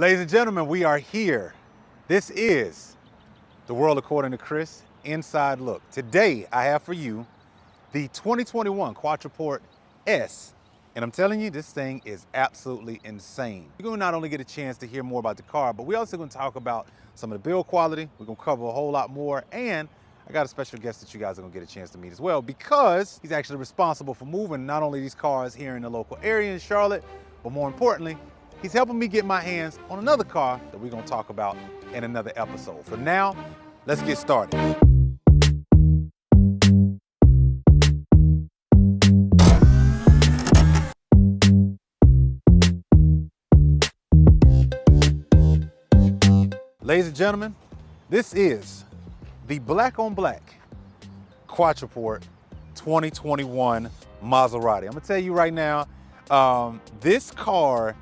Ladies and gentlemen, we are here. This is The World According to Chris Inside Look. Today, I have for you the 2021 Quattroporte S. And I'm telling you, this thing is absolutely insane. You're gonna not only get a chance to hear more about the car, but we're also gonna talk about some of the build quality. We're gonna cover a whole lot more. And I got a special guest that you guys are gonna get a chance to meet as well, because he's actually responsible for moving not only these cars here in the local area in Charlotte, but more importantly, he's helping me get my hands on another car that we're gonna talk about in another episode. For now, let's get started. Ladies and gentlemen, this is the black on black Quattroporte 2021 Maserati. I'm gonna tell you right now, this car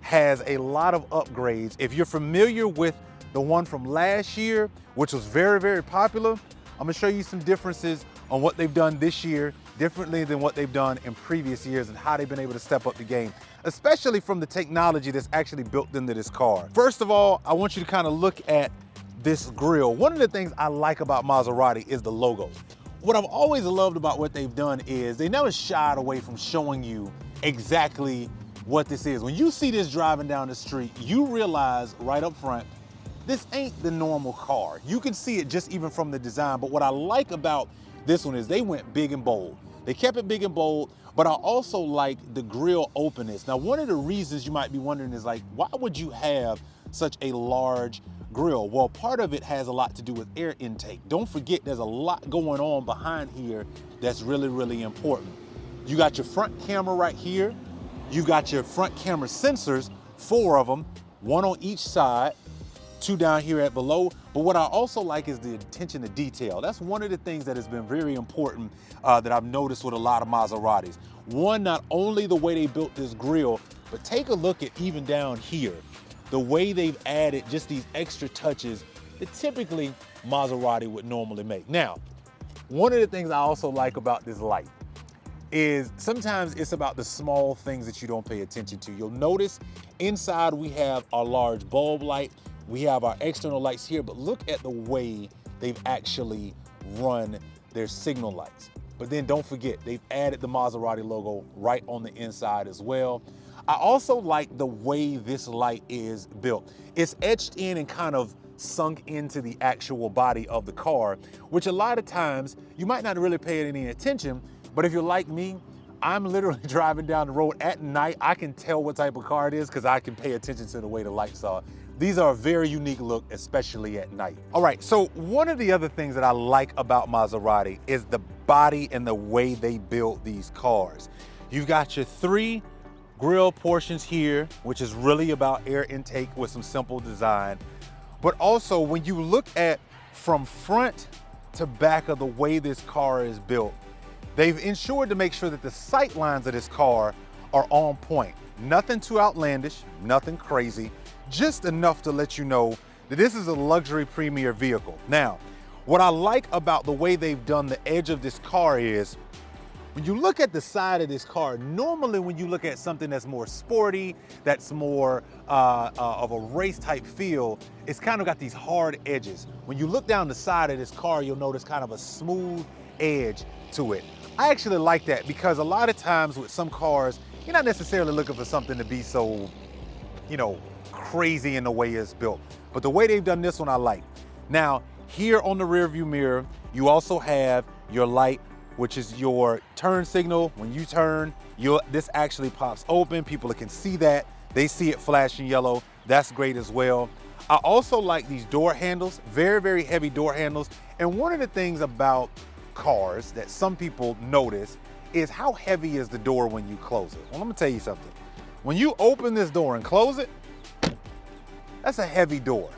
has a lot of upgrades. If you're familiar with the one from last year, which was very, very popular, I'm gonna show you some differences on what they've done this year, differently than what they've done in previous years, and how they've been able to step up the game, especially from the technology that's actually built into this car. First of all, I want you to kind of look at this grille. One of the things I like about Maserati is the logo. What I've always loved about what they've done is they never shied away from showing you exactly what this is. When you see this driving down the street, you realize right up front, this ain't the normal car. You can see it just even from the design, but what I like about this one is they went big and bold. They kept it big and bold, but I also like the grille openness. Now, one of the reasons you might be wondering is like, why would you have such a large grille? Well, part of it has a lot to do with air intake. Don't forget, there's a lot going on behind here that's really, really important. You got your front camera right here. You've got your front camera sensors, 4 of them, 1 on each side, 2 down here at below. But what I also like is the attention to detail. That's one of the things that has been very important that I've noticed with a lot of Maseratis. One, not only the way they built this grille, but take a look at even down here, the way they've added just these extra touches that typically Maserati would normally make. Now, one of the things I also like about this light is sometimes it's about the small things that you don't pay attention to. You'll notice inside we have our large bulb light, we have our external lights here, but look at the way they've actually run their signal lights. But then don't forget, they've added the Maserati logo right on the inside as well. I also like the way this light is built. It's etched in and kind of sunk into the actual body of the car, which a lot of times you might not really pay any attention, but if you're like me, I'm literally driving down the road at night. I can tell what type of car it is because I can pay attention to the way the lights are. These are a very unique look, especially at night. All right, so one of the other things that I like about Maserati is the body and the way they build these cars. You've got your 3 grille portions here, which is really about air intake with some simple design. But also when you look at from front to back of the way this car is built, they've ensured to make sure that the sight lines of this car are on point. Nothing too outlandish, nothing crazy, just enough to let you know that this is a luxury premier vehicle. Now, what I like about the way they've done the edge of this car is, when you look at the side of this car, normally when you look at something that's more sporty, that's more of a race type feel, it's kind of got these hard edges. When you look down the side of this car, you'll notice kind of a smooth edge to it. I actually like that because a lot of times with some cars, you're not necessarily looking for something to be so, crazy in the way it's built. But the way they've done this one, I like. Now, here on the rear view mirror, you also have your light, which is your turn signal. When you turn, this actually pops open. People can see that. They see it flashing yellow. That's great as well. I also like these door handles, very, very heavy door handles. And one of the things about cars that some people notice is how heavy is the door when you close it. Well, let me tell you something. When you open this door and close it, that's a heavy door.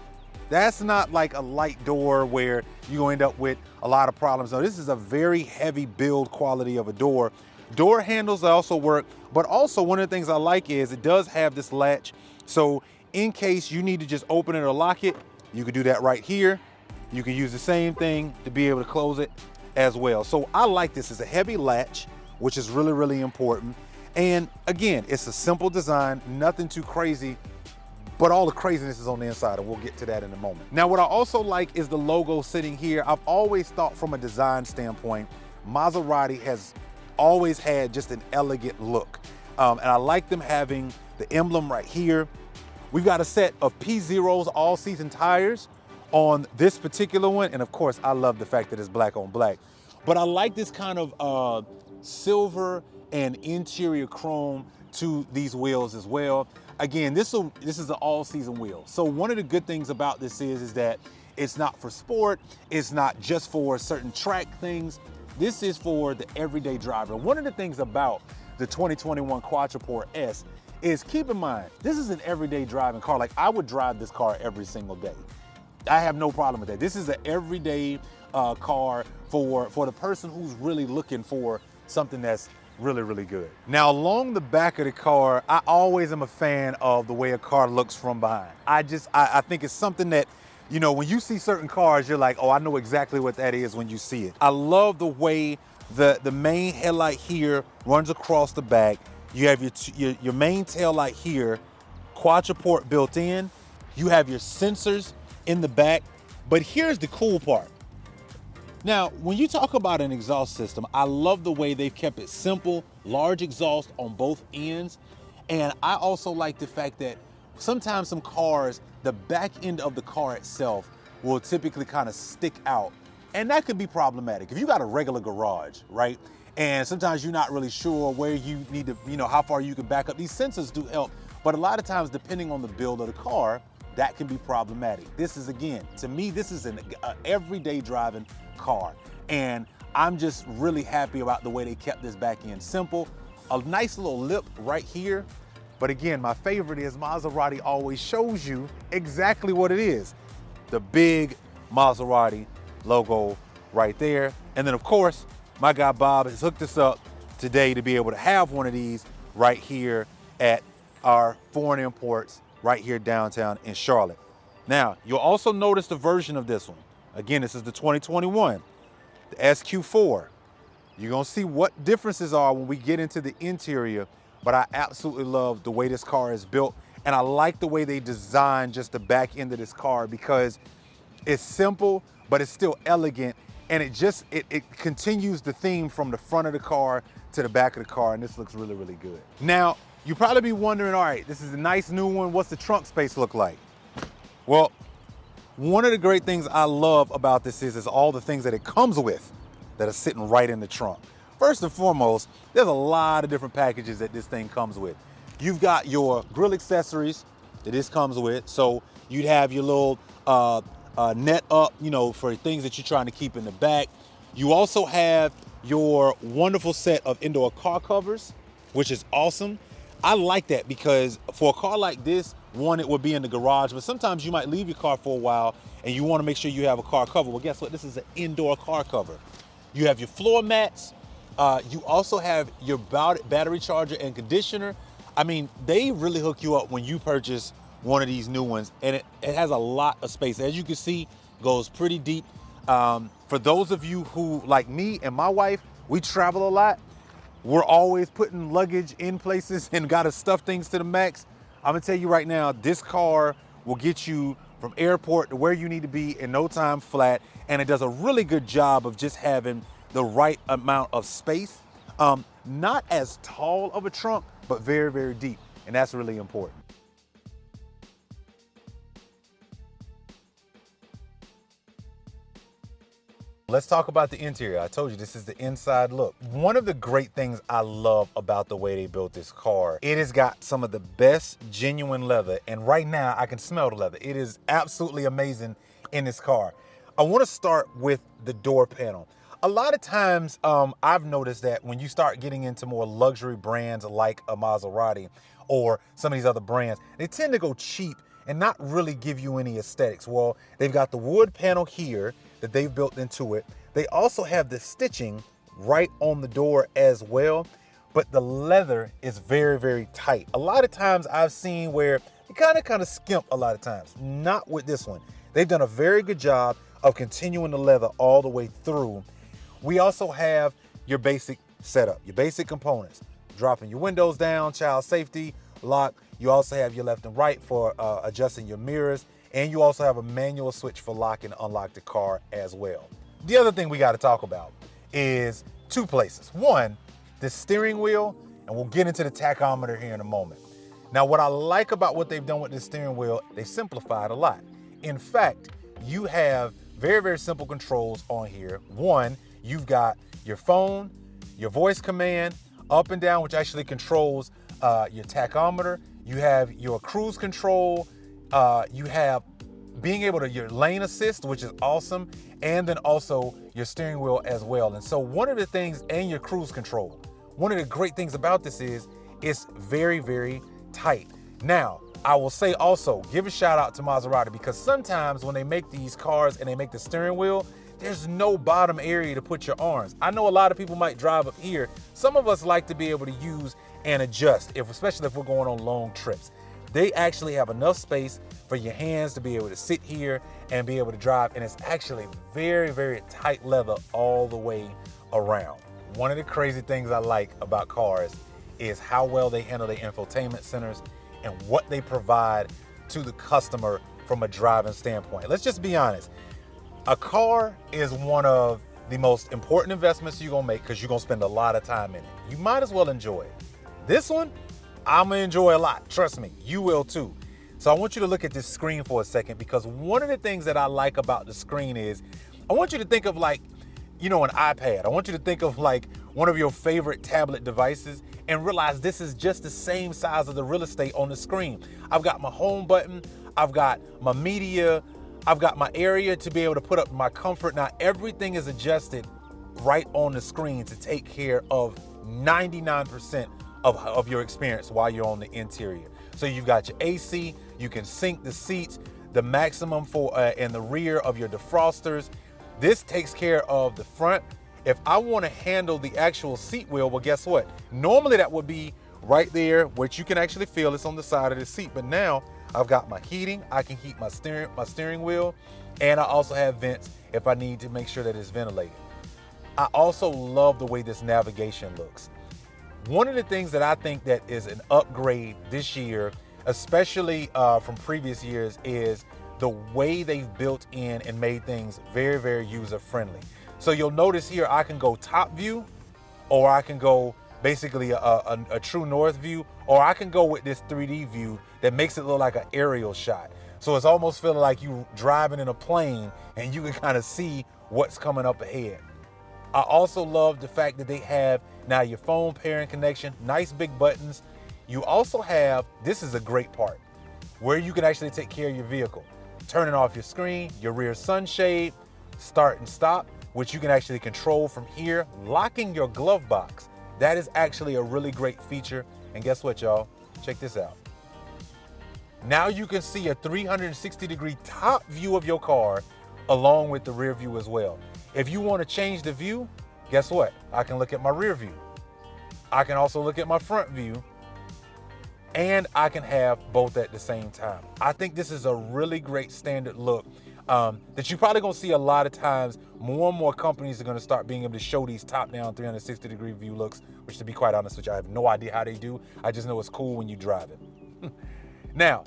That's not like a light door where you're gonna end up with a lot of problems. No, this is a very heavy build quality of a door. Door handles also work, but also one of the things I like is it does have this latch. So in case you need to just open it or lock it, you can do that right here. You can use the same thing to be able to close it as well. So I like this. It's a heavy latch, which is really, really important. And again, it's a simple design, nothing too crazy, but all the craziness is on the inside, and we'll get to that in a moment. Now, what I also like is the logo sitting here. I've always thought from a design standpoint, Maserati has always had just an elegant look. And I like them having the emblem right here. We've got a set of P0s all season tires on this particular one. And of course, I love the fact that it's black on black. But I like this kind of silver and interior chrome to these wheels as well. Again, this is an all season wheel. So one of the good things about this is that it's not for sport. It's not just for certain track things. This is for the everyday driver. One of the things about the 2021 Quattroporte S is, keep in mind, this is an everyday driving car. Like, I would drive this car every single day. I have no problem with that. This is an everyday car for the person who's really looking for something that's really, really good. Now, along the back of the car, I always am a fan of the way a car looks from behind. I think it's something that, you know, when you see certain cars, you're like, oh, I know exactly what that is when you see it. I love the way the main headlight here runs across the back. You have your main tail light here, Quattroporte built in. You have your sensors in the back. But here's the cool part. Now, when you talk about an exhaust system, I love the way they've kept it simple, large exhaust on both ends. And I also like the fact that sometimes some cars, the back end of the car itself will typically kind of stick out. And that could be problematic. If you got a regular garage, right? And sometimes you're not really sure where you need to, you know, how far you can back up. These sensors do help, but a lot of times, depending on the build of the car, that can be problematic. This is, again, to me, this is an everyday driving car. And I'm just really happy about the way they kept this back end simple. A nice little lip right here. But again, my favorite is Maserati always shows you exactly what it is. The big Maserati logo right there. And then of course, my guy Bob has hooked us up today to be able to have one of these right here at our foreign imports right here downtown in Charlotte. Now, you'll also notice the version of this one. Again, this is the 2021, the SQ4. You're gonna see what differences are when we get into the interior, but I absolutely love the way this car is built. And I like the way they designed just the back end of this car, because it's simple, but it's still elegant. And it continues the theme from the front of the car to the back of the car, and this looks really, really good. Now, you probably be wondering, all right, this is a nice new one, what's the trunk space look like? Well, one of the great things I love about this is all the things that it comes with that are sitting right in the trunk. First and foremost, there's a lot of different packages that this thing comes with. You've got your grill accessories that this comes with. So you'd have your little net up, you know, for things that you're trying to keep in the back. You also have your wonderful set of indoor car covers, which is awesome. I like that because for a car like this, one, it would be in the garage, but sometimes you might leave your car for a while and you want to make sure you have a car cover. Well, guess what? This is an indoor car cover. You have your floor mats. You also have your battery charger and conditioner. I mean, they really hook you up when you purchase one of these new ones, and it has a lot of space. As you can see, goes pretty deep. For those of you who, like me and my wife, we travel a lot, we're always putting luggage in places and gotta stuff things to the max. I'm gonna tell you right now, this car will get you from airport to where you need to be in no time flat, and it does a really good job of just having the right amount of space. Not as tall of a trunk, but very, very deep, and that's really important. Let's talk about the interior. I told you this is the inside look. One of the great things I love about the way they built this car, it has got some of the best genuine leather, and right now I can smell the leather. It is absolutely amazing in this car. I want to start with the door panel. A lot of times I've noticed that when you start getting into more luxury brands like a Maserati or some of these other brands, they tend to go cheap and not really give you any aesthetics. Well, they've got the wood panel here that they've built into it. They also have the stitching right on the door as well, but the leather is very, very tight. A lot of times I've seen where you kind of skimp a lot of times. Not with this one. They've done a very good job of continuing the leather all the way through. We also have your basic setup, your basic components. Dropping your windows down, child safety, lock. You also have your left and right for adjusting your mirrors, and you also have a manual switch for lock and unlock the car as well. The other thing we got to talk about is two places. One, the steering wheel, and we'll get into the tachometer here in a moment. Now, what I like about what they've done with this steering wheel, they simplified a lot. In fact, you have very, very simple controls on here. One, you've got your phone, your voice command, up and down, which actually controls your tachometer. You have your cruise control. You have being able to, your lane assist, which is awesome. And then also your steering wheel as well. And so one of the things, and your cruise control, one of the great things about this is it's very, very tight. Now, I will say also, give a shout out to Maserati, because sometimes when they make these cars and they make the steering wheel, there's no bottom area to put your arms. I know a lot of people might drive up here. Some of us like to be able to use and adjust, especially if we're going on long trips. They actually have enough space for your hands to be able to sit here and be able to drive, and it's actually very, very tight leather all the way around. One of the crazy things I like about cars is how well they handle their infotainment centers and what they provide to the customer from a driving standpoint. Let's just be honest. A car is one of the most important investments you're gonna make, because you're gonna spend a lot of time in it. You might as well enjoy it. This one, I'm gonna enjoy a lot. Trust me, you will too. So I want you to look at this screen for a second, because one of the things that I like about the screen is, I want you to think of like, you know, an iPad. I want you to think of like one of your favorite tablet devices and realize this is just the same size of the real estate on the screen. I've got my home button, I've got my media, I've got my area to be able to put up my comfort. Now everything is adjusted right on the screen to take care of 99% of your experience while you're on the interior. So you've got your AC, you can sync the seats, the maximum for in the rear of your defrosters. This takes care of the front. If I want to handle the actual seat wheel, well, guess what? Normally that would be right there, which you can actually feel it's on the side of the seat. But now I've got my heating. I can heat my steering wheel, and I also have vents if I need to make sure that it's ventilated. I also love the way this navigation looks. One of the things that I think that is an upgrade this year, especially from previous years, is the way they've built in and made things very, very user-friendly. So you'll notice here, I can go top view, or I can go basically a true north view, or I can go with this 3D view that makes it look like an aerial shot. So it's almost feeling like you driving in a plane and you can kind of see what's coming up ahead. I also love the fact that they have now your phone pairing connection, nice big buttons. You also have, this is a great part, where you can actually take care of your vehicle. Turning off your screen, your rear sunshade, start and stop, which you can actually control from here. Locking your glove box, that is actually a really great feature. And guess what, y'all? Check this out. Now you can see a 360-degree top view of your car along with the rear view as well. If you want to change the view, guess what? I can look at my rear view. I can also look at my front view, and I can have both at the same time. I think this is a really great standard look that you're probably gonna see a lot of times. More and more companies are gonna start being able to show these top-down 360-degree view looks, which, to be quite honest with you, I have no idea how they do. I just know it's cool when you drive it. Now,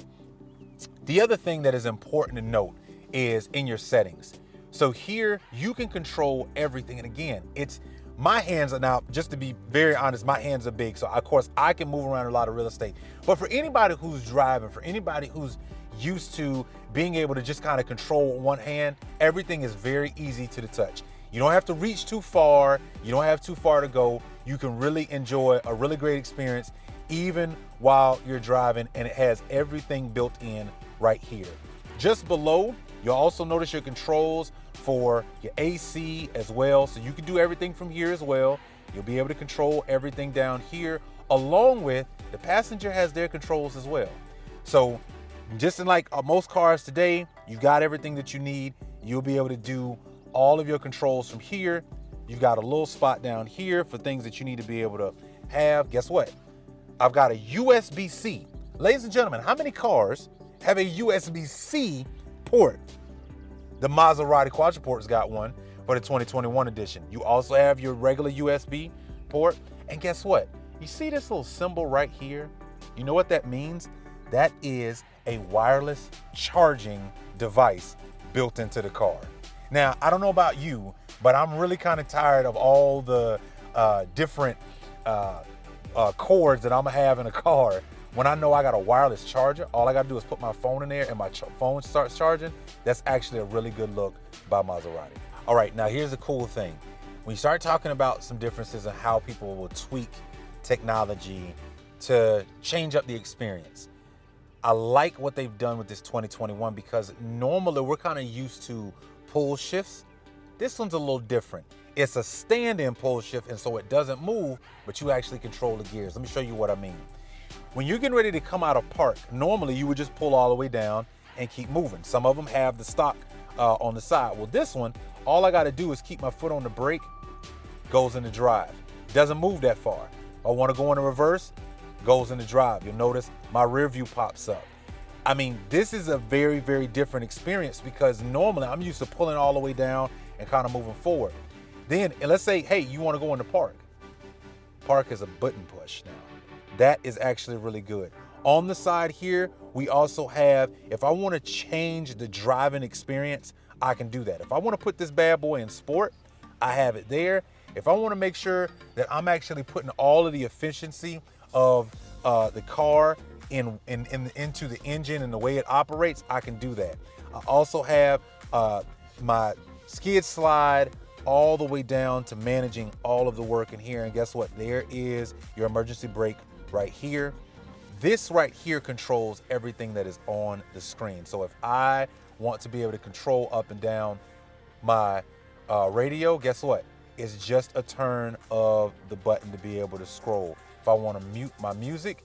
the other thing that is important to note is in your settings. So here you can control everything. And again, it's my hands are now, just to be very honest, my hands are big. So of course I can move around a lot of real estate. But for anybody who's driving, for anybody who's used to being able to just kind of control one hand, everything is very easy to the touch. You don't have to reach too far. You don't have too far to go. You can really enjoy a really great experience even while you're driving, and it has everything built in right here. Just below, you'll also notice your controls for your AC as well. So you can do everything from here as well. You'll be able to control everything down here, along with the passenger has their controls as well. So just in like most cars today, you've got everything that you need. You'll be able to do all of your controls from here. You've got a little spot down here for things that you need to be able to have. Guess what? I've got a USB-C. Ladies and gentlemen, how many cars have a USB-C port? The Maserati Quattroporte's got one for the 2021 edition. You also have your regular USB port. And guess what? You see this little symbol right here? You know what that means? That is a wireless charging device built into the car. Now, I don't know about you, but I'm really kind of tired of all the different cords that I'm gonna have in a car. When I know I got a wireless charger, all I gotta do is put my phone in there and my phone starts charging. That's actually a really good look by Maserati. All right, now here's the cool thing. When you start talking about some differences in how people will tweak technology to change up the experience, I like what they've done with this 2021 because normally we're kind of used to pull shifts. This one's a little different. It's a stand-in pull shift, and so it doesn't move, but you actually control the gears. Let me show you what I mean. When you're getting ready to come out of park, normally you would just pull all the way down and keep moving. Some of them have the stock on the side. Well, this one, all I gotta do is keep my foot on the brake, goes into drive. Doesn't move that far. I wanna go into reverse, goes into drive. You'll notice my rear view pops up. I mean, this is a very, very different experience because normally I'm used to pulling all the way down and kind of moving forward. Then, and let's say, hey, you want to go into park. Park is a button push now. That is actually really good. On the side here, we also have, if I want to change the driving experience, I can do that. If I want to put this bad boy in sport, I have it there. If I want to make sure that I'm actually putting all of the efficiency of the car into the engine and the way it operates, I can do that. I also have my skid slide all the way down to managing all of the work in here. And guess what? There is your emergency brake right here. This right here controls everything that is on the screen. So if I want to be able to control up and down my radio, guess what? It's just a turn of the button to be able to scroll. If I want to mute my music,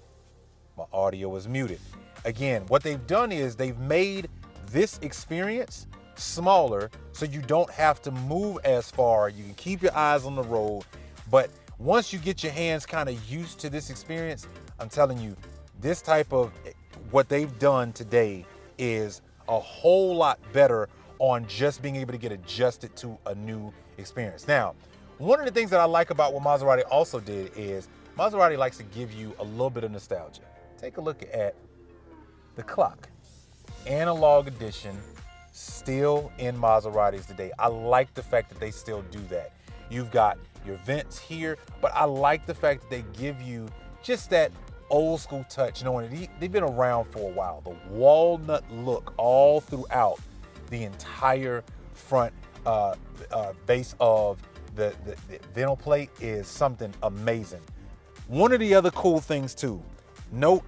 my audio is muted. Again, what they've done is they've made this experience smaller so you don't have to move as far. You can keep your eyes on the road, but once you get your hands kind of used to this experience, I'm telling you, this type of what they've done today is a whole lot better on just being able to get adjusted to a new experience. Now, one of the things that I like about what Maserati also did is Maserati likes to give you a little bit of nostalgia. Take a look at the clock. Analog edition, still in Maseratis today. I like the fact that they still do that. You've got your vents here, but I like the fact that they give you just that old school touch, knowing they've been around for a while. The walnut look all throughout the entire front base of the vinyl plate is something amazing. One of the other cool things too, note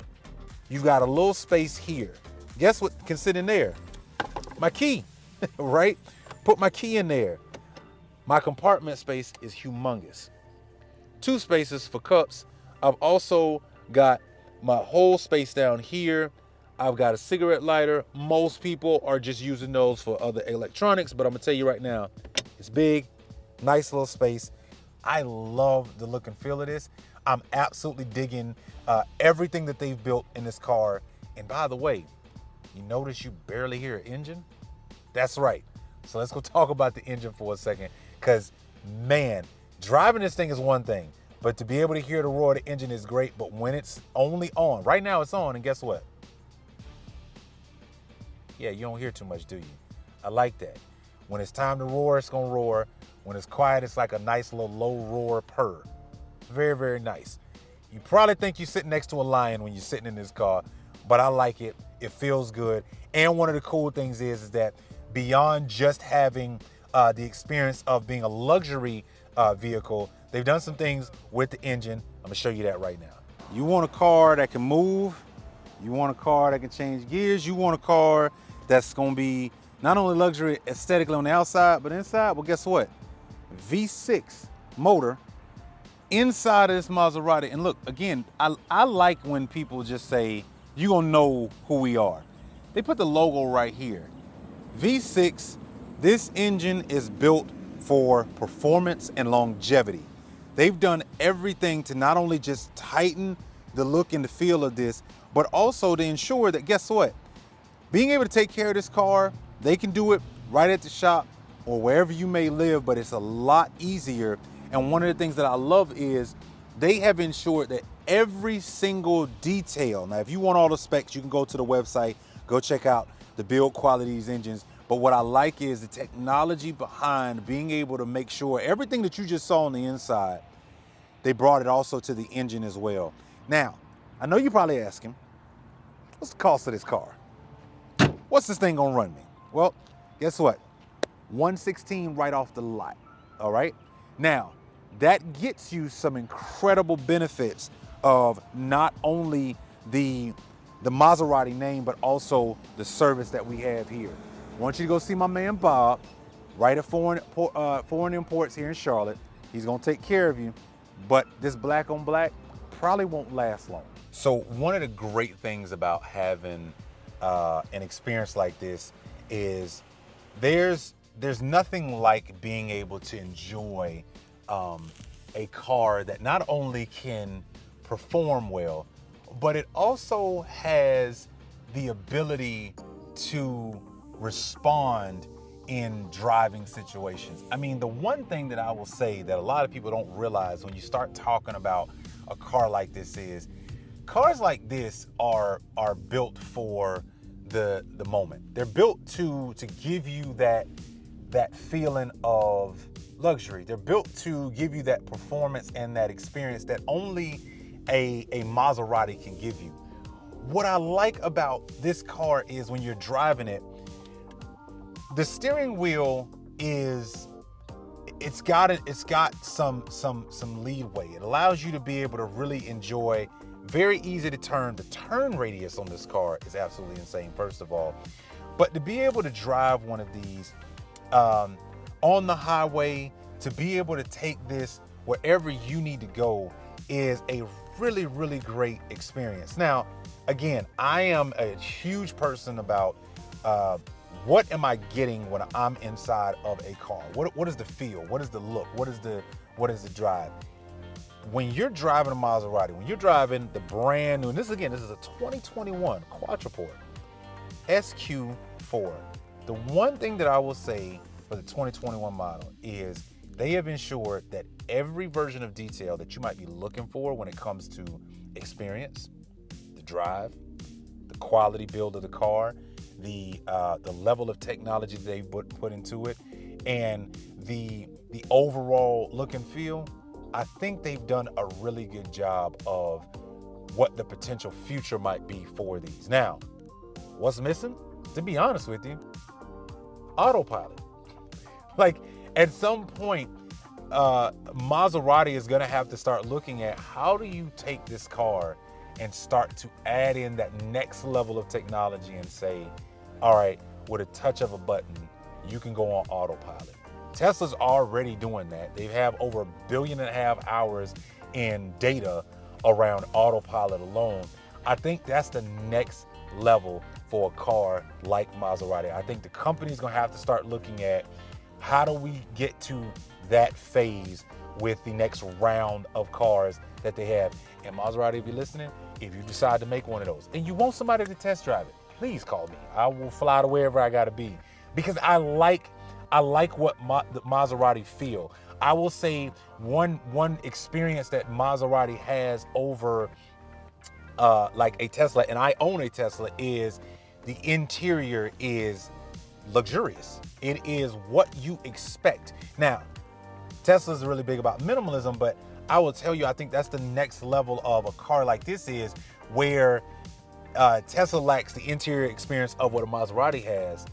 you got a little space here. Guess what can sit in there? My key, right? Put my key in there. My compartment space is humongous. 2 spaces for cups. I've also got my whole space down here. I've got a cigarette lighter. Most people are just using those for other electronics, but I'm gonna tell you right now, it's big, nice little space. I love the look and feel of this. I'm absolutely digging everything that they've built in this car. And by the way, you notice you barely hear an engine? That's right. So let's go talk about the engine for a second, because man, driving this thing is one thing, but to be able to hear the roar of the engine is great. But when it's only on, right now it's on, and guess what? Yeah, you don't hear too much, do you? I like that. When it's time to roar, it's gonna roar. When it's quiet, it's like a nice little low roar purr. Very, very nice. You probably think you're sitting next to a lion when you're sitting in this car, but I like it. It feels good. And one of the cool things is that beyond just having the experience of being a luxury vehicle, they've done some things with the engine. I'm gonna show you that right now. You want a car that can move. You want a car that can change gears. You want a car that's gonna be not only luxury aesthetically on the outside, but inside. Well, guess what? V6 motor inside of this Maserati. And look, again, I like when people just say, you're gonna know who we are. They put the logo right here. V6, this engine is built for performance and longevity. They've done everything to not only just tighten the look and the feel of this, but also to ensure that, guess what? Being able to take care of this car, they can do it right at the shop or wherever you may live, but it's a lot easier. And one of the things that I love is they have ensured that every single detail. Now, if you want all the specs, you can go to the website, go check out the build quality of these engines. But what I like is the technology behind being able to make sure everything that you just saw on the inside, they brought it also to the engine as well. Now, I know you're probably asking, what's the cost of this car? What's this thing gonna run me? Well, guess what? 116 right off the lot, all right? Now, that gets you some incredible benefits of not only the Maserati name, but also the service that we have here. I want you to go see my man Bob, right at Foreign Imports here in Charlotte. He's gonna take care of you, but this black on black probably won't last long. So one of the great things about having an experience like this is there's nothing like being able to enjoy a car that not only can perform well, but it also has the ability to respond in driving situations. I mean, the one thing that I will say that a lot of people don't realize when you start talking about a car like this is, cars like this are built for the moment. They're built to give you that feeling of luxury. They're built to give you that performance and that experience that only a Maserati can give you. What I like about this car is when you're driving it, the steering wheel it's got some leadway. It allows you to be able to really enjoy. Very easy to turn. The turn radius on this car is absolutely insane, first of all. But to be able to drive one of these on the highway, to be able to take this wherever you need to go is a really, really great experience. Now, again, I am a huge person about what am I getting when I'm inside of a car? What is the feel? What is the look? What is the drive? When you're driving a Maserati, when you're driving the brand new, and this is a 2021 Quattroporte SQ4. The one thing that I will say for the 2021 model is they have ensured that every version of detail that you might be looking for when it comes to experience, the drive, the quality build of the car, the level of technology they put into it, and the overall look and feel, I think they've done a really good job of what the potential future might be for these. Now, what's missing? To be honest with you, autopilot. Like, at some point, Maserati is gonna have to start looking at how do you take this car and start to add in that next level of technology and say, all right, with a touch of a button, you can go on autopilot. Tesla's already doing that. They have over 1.5 billion hours in data around autopilot alone. I think that's the next level for a car like Maserati. I think the company's gonna have to start looking at how do we get to that phase with the next round of cars that they have. And Maserati, if you're listening, if you decide to make one of those and you want somebody to test drive it, please call me. I will fly to wherever I gotta be because I like what the Maserati feel. I will say one experience that Maserati has over like a Tesla, and I own a Tesla, is the interior is luxurious. It is what you expect. Now, Tesla's really big about minimalism, but I will tell you, I think that's the next level of a car like this is where Tesla lacks the interior experience of what a Maserati has.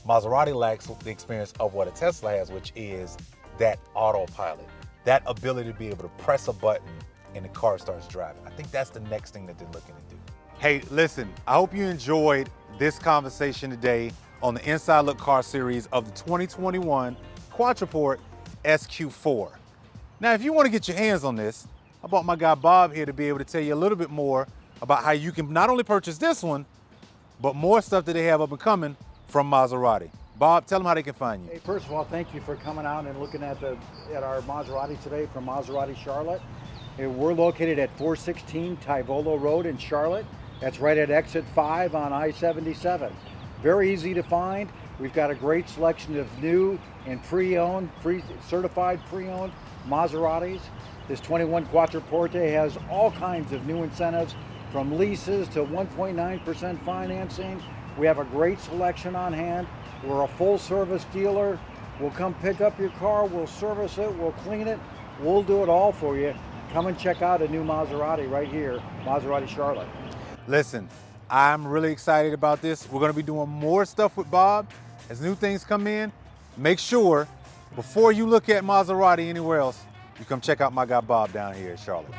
Maserati lacks the experience of what a Tesla has, which is that autopilot, that ability to be able to press a button and the car starts driving. I think that's the next thing that they're looking to do. Hey, listen, I hope you enjoyed this conversation today on the Inside Look Car Series of the 2021 Quattroporte SQ4. Now, if you want to get your hands on this, I brought my guy Bob here to be able to tell you a little bit more about how you can not only purchase this one, but more stuff that they have up and coming from Maserati. Bob, tell them how they can find you. Hey, first of all, thank you for coming out and looking at our Maserati today from Maserati Charlotte. We're located at 416 Tivolo Road in Charlotte. That's right at exit 5 on I-77. Very easy to find. We've got a great selection of new and pre-owned, certified pre-owned Maseratis. This 21 Quattroporte has all kinds of new incentives, from leases to 1.9% financing. We have a great selection on hand. We're a full service dealer. We'll come pick up your car, we'll service it, we'll clean it, we'll do it all for you. Come and check out a new Maserati right here, Maserati Charlotte. Listen, I'm really excited about this. We're gonna be doing more stuff with Bob. As new things come in, make sure before you look at Maserati anywhere else, you come check out my guy Bob down here in Charlotte.